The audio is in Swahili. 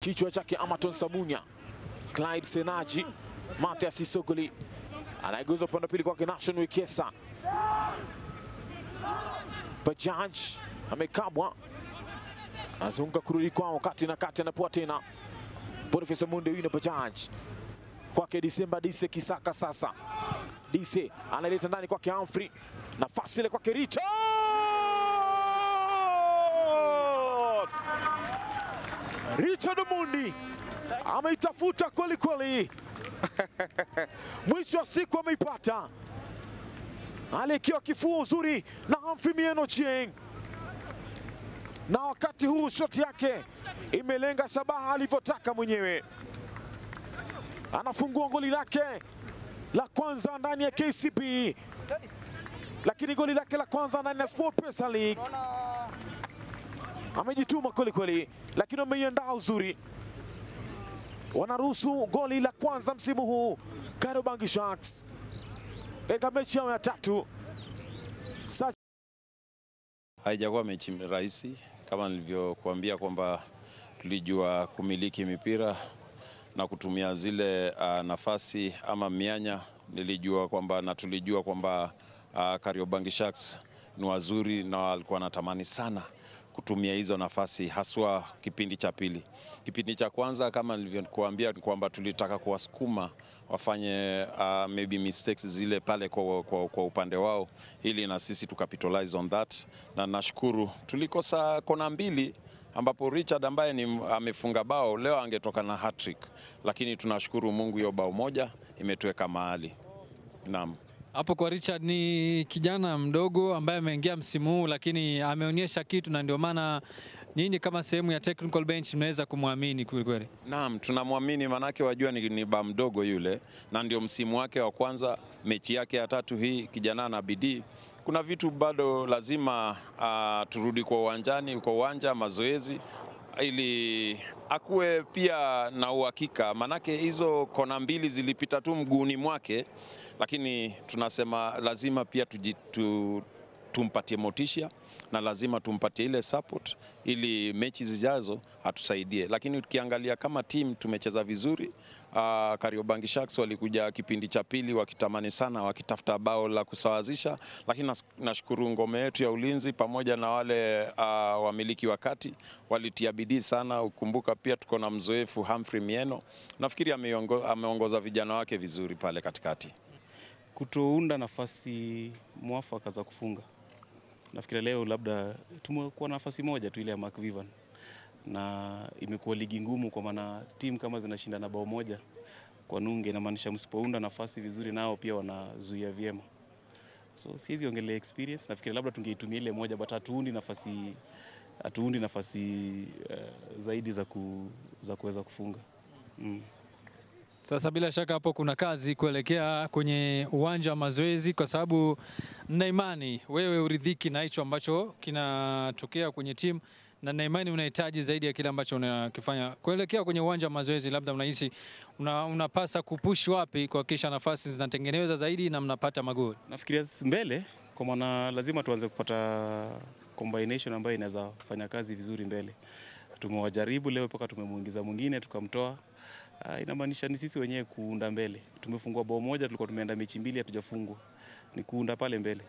Kichwa chake Amaton Samunya. Clyde Senaji. Mathias Isogoli. Anaigeuza upande pili kwake Nation Wekesa. Bajaj amekabwa. Azunga kurudi kwao kati na kati, anapoa tena. Boniface Munde wina Bajaj. Kwake Disemba Dise Kisaka sasa. Dise analeta ndani kwake Humphrey. Nafasi ile kwake Richard. Richard Mundi ameitafuta kweli kweli. Mwisho wa siku ameipata. Alikiwa kifua uzuri na Humphrey Mieno Chieng. Na wakati huu shoti yake imelenga shabaha alivyotaka mwenyewe. Anafungua goli lake la kwanza ndani ya KCB. Lakini goli lake la kwanza ndani ya SportPesa League. Amejituma kweli kweli, lakini ameiandaa uzuri. Wanaruhusu goli la kwanza msimu huu Kariobangi Sharks katika mechi yao ya 3. Haijakuwa mechi rahisi kama nilivyokuambia kwamba tulijua kumiliki mipira na kutumia zile nafasi ama mianya. Nilijua kwamba na tulijua kwamba Kariobangi Sharks ni wazuri na walikuwa wanatamani sana kutumia hizo nafasi, haswa kipindi cha pili. Kipindi cha kwanza kama nilivyokuambia kwamba tulitaka kuwasukuma wafanye maybe mistakes zile pale kwa upande wao, ili na sisi tukapitalize on that. Na nashukuru tulikosa kona mbili ambapo Richard ambaye amefunga bao leo angetoka na hat-trick, lakini tunashukuru Mungu hiyo bao moja imetuweka mahali. Naam. Hapo kwa Richard ni kijana mdogo ambaye ameingia msimu huu, lakini ameonyesha kitu, na ndio maana nyinyi kama sehemu ya technical bench mnaweza kumwamini kweli. Naam, tunamwamini manake wajua ni ba mdogo yule, na ndio msimu wake wa kwanza, mechi yake ya 3 hii, kijana na bidii. Kuna vitu bado lazima turudi kwa uwanja mazoezi, ili akuwe pia na uhakika, manake hizo kona mbili zilipita tu mguuni mwake, lakini tunasema lazima pia tumpatie motisha na lazima tumpatie ile support ili mechi zijazo atusaidie. Lakini ukiangalia kama team tumecheza vizuri. Kariobangi Sharks walikuja kipindi cha pili wakitamani sana, wakitafuta bao la kusawazisha, lakini nashukuru ngome yetu ya ulinzi pamoja na wale wamiliki wakati walitia bidii sana. Ukumbuka pia tuko na mzoefu Humphrey Mieno. Nafikiri ameongoza vijana wake vizuri pale katikati. Kutounda nafasi mwafaka za kufunga. Nafikiri leo labda tumekuwa nafasi moja tu ile ya Mark Vivan, na imekuwa ligi ngumu kwa maana timu kama zinashinda na bao moja kwa nunge, inamaanisha msipounda nafasi vizuri nao pia wanazuia vyema. So siwezi ongelea experience, nafikiri labda tungeitumia ile moja, but hatuundi nafasi zaidi za kuweza kufunga. Sasa bila shaka hapo kuna kazi kuelekea kwenye uwanja wa mazoezi, kwa sababu nina imani wewe uridhiki na hicho ambacho kinatokea kwenye timu, na nina imani unahitaji zaidi ya kile ambacho unakifanya kuelekea kwenye uwanja wa mazoezi. Labda unahisi unapasa kupush wapi kuhakikisha nafasi zinatengenezwa zaidi na mnapata magoli? Nafikiria mbele, kwa maana lazima tuanze kupata combination ambayo inaweza fanya kazi vizuri mbele. Tumewajaribu leo mpaka tumemuingiza mwingine tukamtoa. Inamaanisha ni sisi wenyewe kuunda mbele. Tumefungwa bao moja, tulikuwa tumeenda mechi mbili hatujafungwa. Ni kuunda pale mbele.